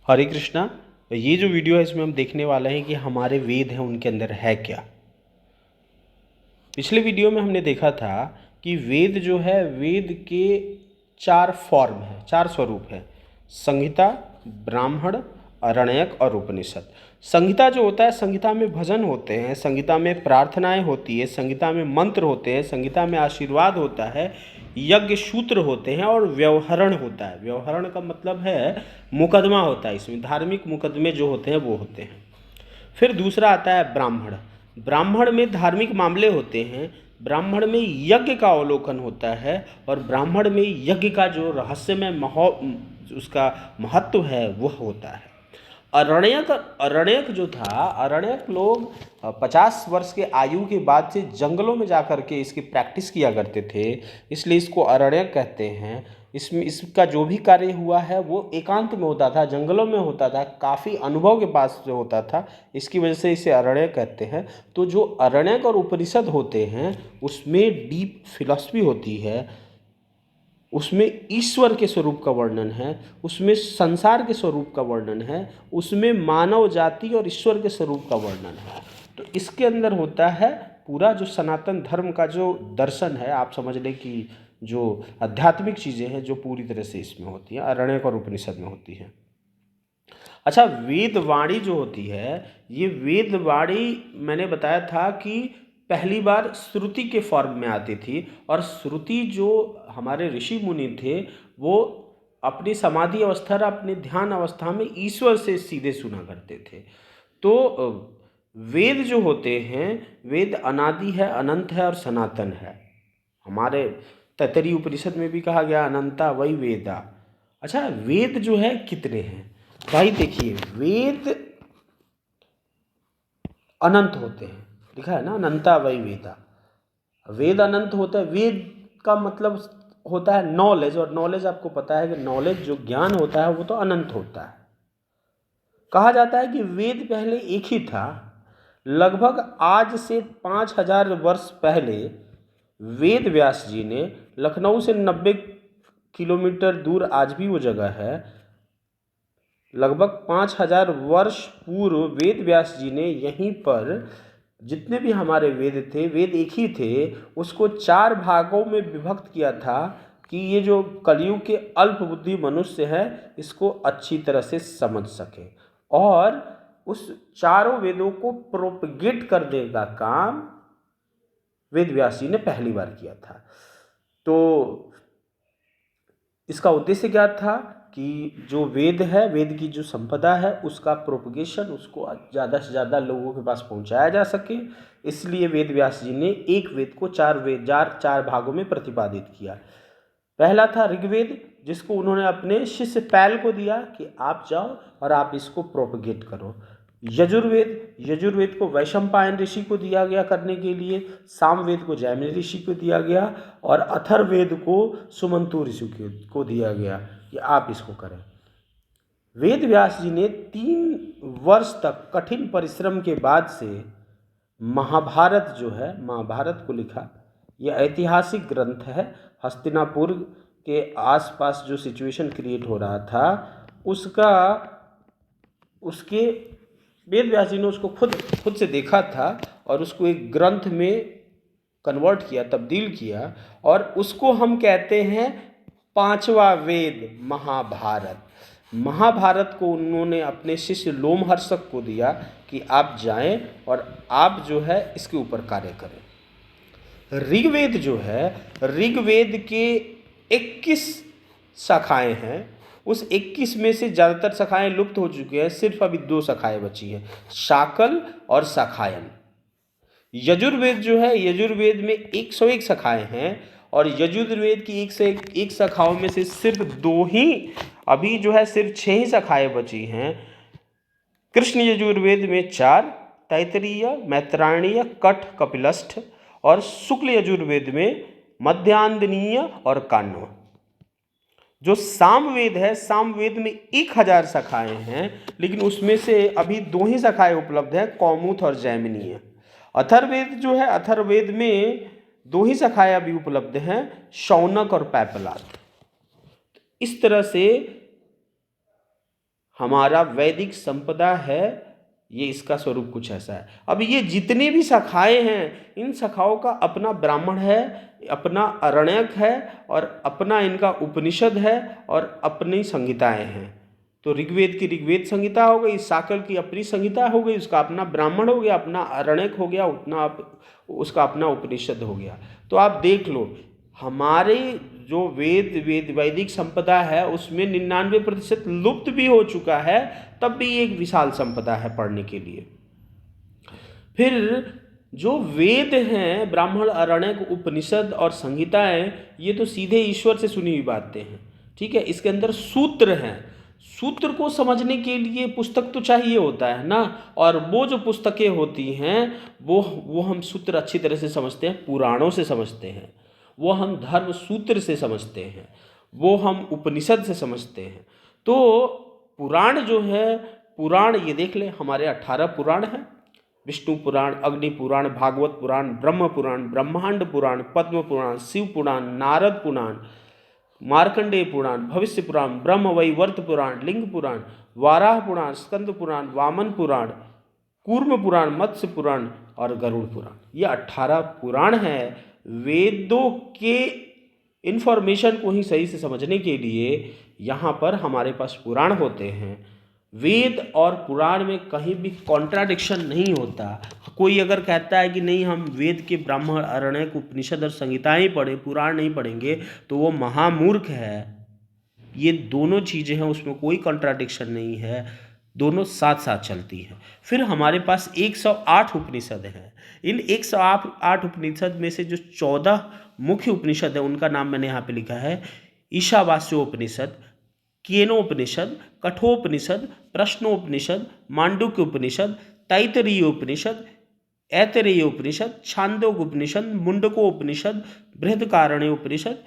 हरे कृष्णा। ये जो वीडियो है इसमें हम देखने वाले हैं कि हमारे वेद हैं उनके अंदर है क्या। पिछले वीडियो में हमने देखा था कि वेद जो है, वेद के चार फॉर्म हैं, चार स्वरूप हैं: संहिता, ब्राह्मण, आरण्यक और उपनिषद। संहिता जो होता है, संहिता में भजन होते हैं, संहिता में प्रार्थनाएं होती है, संहिता में मंत्र होते हैं, संहिता में आशीर्वाद होता है, यज्ञ सूत्र होते हैं और व्यवहरण होता है। व्यवहरण का मतलब है मुकदमा होता है, इसमें धार्मिक मुकदमे जो होते हैं वो होते हैं। फिर दूसरा आता है ब्राह्मण। ब्राह्मण में धार्मिक मामले होते हैं, ब्राह्मण में यज्ञ का अवलोकन होता है और ब्राह्मण में यज्ञ का जो रहस्यमय उसका महत्व है वह होता है। अरण्यक अरण्यक जो था, अरण्यक लोग 50 वर्ष के आयु के बाद से जंगलों में जा कर के इसकी प्रैक्टिस किया करते थे, इसलिए इसको अरण्यक कहते हैं। इसमें इसका जो भी कार्य हुआ है वो एकांत में होता था, जंगलों में होता था, काफ़ी अनुभव के पास जो होता था, इसकी वजह से इसे अरण्यक कहते हैं। तो जो अरण्यक और उपनिषद होते हैं उसमें डीप फिलॉसफी होती है, उसमें ईश्वर के स्वरूप का वर्णन है, उसमें संसार के स्वरूप का वर्णन है, उसमें मानव जाति और ईश्वर के स्वरूप का वर्णन है। तो इसके अंदर होता है पूरा जो सनातन धर्म का जो दर्शन है, आप समझ लें कि जो आध्यात्मिक चीज़ें हैं जो पूरी तरह से इसमें होती हैं, अरण्यक और उपनिषद में होती हैं। अच्छा, वेद वाणी जो होती है, ये वेद वाणी मैंने बताया था कि पहली बार श्रुति के फॉर्म में आती थी और श्रुति जो हमारे ऋषि मुनि थे वो अपनी समाधि अवस्था और अपने ध्यान अवस्था में ईश्वर से सीधे सुना करते थे। तो वेद जो होते हैं, वेद अनादि है, अनंत है और सनातन है। हमारे तैत्तरीय उपनिषद में भी कहा गया अनंता वही वेदा। अच्छा, वेद जो है कितने हैं भाई? देखिए, वेद अनंत होते हैं, लिखा है ना अनंता वही वेदा। वेद अनंत होता है। वेद का मतलब होता है नॉलेज, और नॉलेज आपको पता है कि नॉलेज जो ज्ञान होता है वो तो अनंत होता है। कहा जाता है कि वेद पहले एक ही था। लगभग आज से 5000 वर्ष पहले वेद व्यास जी ने लखनऊ से 90 किलोमीटर दूर, आज भी वो जगह है, लगभग 5000 वर्ष पूर्व वेद व्यास जी ने यहीं पर जितने भी हमारे वेद थे, वेद एक ही थे, उसको 4 भागों में विभक्त किया था कि ये जो कलयुग के अल्प बुद्धि मनुष्य हैं इसको अच्छी तरह से समझ सके, और उस चारों वेदों को प्रोपगेट करने का काम वेद व्यास जी ने पहली बार किया था। तो इसका उद्देश्य क्या था कि जो वेद है, वेद की जो संपदा है उसका प्रोपगेशन, उसको ज़्यादा से ज़्यादा लोगों के पास पहुंचाया जा सके। इसलिए वेद व्यास जी ने एक वेद को चार भागों में प्रतिपादित किया। पहला था ऋग्वेद, जिसको उन्होंने अपने शिष्य पैल को दिया कि आप जाओ और आप इसको प्रोपगेट करो। यजुर्वेद को वैशंपायन ऋषि को दिया गया करने के लिए, सामवेद को जैमिनी ऋषि को दिया गया और अथर्ववेद को सुमंतु ऋषि को दिया गया कि आप इसको करें। वेद व्यास जी ने 3 वर्ष तक कठिन परिश्रम के बाद से महाभारत जो है, महाभारत को लिखा। यह ऐतिहासिक ग्रंथ है। हस्तिनापुर के आसपास जो सिचुएशन क्रिएट हो रहा था उसके वेद व्यास जी ने उसको खुद से देखा था और उसको एक ग्रंथ में कन्वर्ट किया, तब्दील किया, और उसको हम कहते हैं 5वां वेद महाभारत। महाभारत को उन्होंने अपने शिष्य लोमहर्षक को दिया कि आप जाएं और आप जो है इसके ऊपर कार्य करें। ऋग्वेद जो है, ऋग्वेद के 21 शाखाएं हैं। उस 21 में से ज़्यादातर शाखाएं लुप्त हो चुकी हैं, सिर्फ अभी 2 शाखाएं बची हैं, शाकल और शाखायन। यजुर्वेद जो है, यजुर्वेद में 101 शाखाएं हैं और यजुर्वेद की 101 शाखाओं में से सिर्फ 2 ही अभी जो है, सिर्फ 6 ही शाखाएं बची हैं। कृष्ण यजुर्वेद में 4, तैत्तरीय, मैत्रायणीय, कठ, कपिलस्ठ, और शुक्ल यजुर्वेद में मध्यांदनीय और काण्व। जो सामवेद है, सामवेद में 1000 शाखाएं हैं, लेकिन उसमें से अभी 2 ही शाखाएं उपलब्ध हैं, कौमुद और जैमिनीय। अथर्ववेद जो है, अथर्ववेद में 2 ही शाखाएं अभी उपलब्ध हैं, शौनक और पैपलाद। इस तरह से हमारा वैदिक संपदा है, ये इसका स्वरूप कुछ ऐसा है। अब ये जितनी भी शाखाएं हैं, इन शाखाओं का अपना ब्राह्मण है, अपना अरण्यक है, और अपना इनका उपनिषद है, और अपनी संहिताएं हैं। तो ऋग्वेद की ऋग्वेद संहिता हो गई, शाकल की अपनी संहिता हो गई, उसका अपना ब्राह्मण हो गया, अपना अरण्यक हो गया, उसका अपना उपनिषद हो गया। तो आप देख लो, हमारे जो वैदिक संपदा है उसमें 99% लुप्त भी हो चुका है, तब भी एक विशाल संपदा है पढ़ने के लिए। फिर जो वेद हैं, ब्राह्मण, अरण्यक, उपनिषद और संहिताएं, ये तो सीधे ईश्वर से सुनी हुई बातें हैं, ठीक है। इसके अंदर सूत्र हैं, सूत्र को समझने के लिए पुस्तक तो चाहिए होता है ना, और वो जो पुस्तकें होती हैं वो हम सूत्र अच्छी तरह से समझते हैं, पुराणों से समझते हैं, वो हम धर्म सूत्र से समझते हैं, वो हम उपनिषद से समझते हैं। तो पुराण जो है, पुराण ये देख ले, हमारे 18 पुराण हैं, विष्णु पुराण, अग्नि पुराण, भागवत पुराण, ब्रह्म पुराण, ब्रह्मांड पुराण, पद्म पुराण, शिव पुराण, नारद पुराण, मार्कंडेय पुराण, भविष्य पुराण, ब्रह्मवैवर्त पुराण, लिंग पुराण, वाराह पुराण, स्कंद पुराण, वामन पुराण, कूर्म पुराण, मत्स्य पुराण और गरुड़ पुराण। ये 18 पुराण हैं। वेदों के इन्फॉर्मेशन को ही सही से समझने के लिए यहाँ पर हमारे पास पुराण होते हैं। वेद और पुराण में कहीं भी कॉन्ट्राडिक्शन नहीं होता। कोई अगर कहता है कि नहीं हम वेद के ब्राह्मण, अरण्यक, उपनिषद और संहिताएं पढ़े, पुराण नहीं पढ़ेंगे, तो वो महामूर्ख है। ये दोनों चीज़ें हैं, उसमें कोई कॉन्ट्राडिक्शन नहीं है, दोनों साथ साथ चलती हैं। फिर हमारे पास 108 उपनिषद हैं। इन 108 उपनिषद में से जो 14 मुख्य उपनिषद है, उनका नाम मैंने यहाँ पे लिखा है। ईशावास्योपनिषद, केनोपनिषद, कठोपनिषद, प्रश्नोपनिषद, मांडुक्य उपनिषद, तैत्तरीय उपनिषद, ऐतरेय उपनिषद, छांदोग्य उपनिषद, मुंडकोपनिषद, बृहदारण्यक उपनिषद,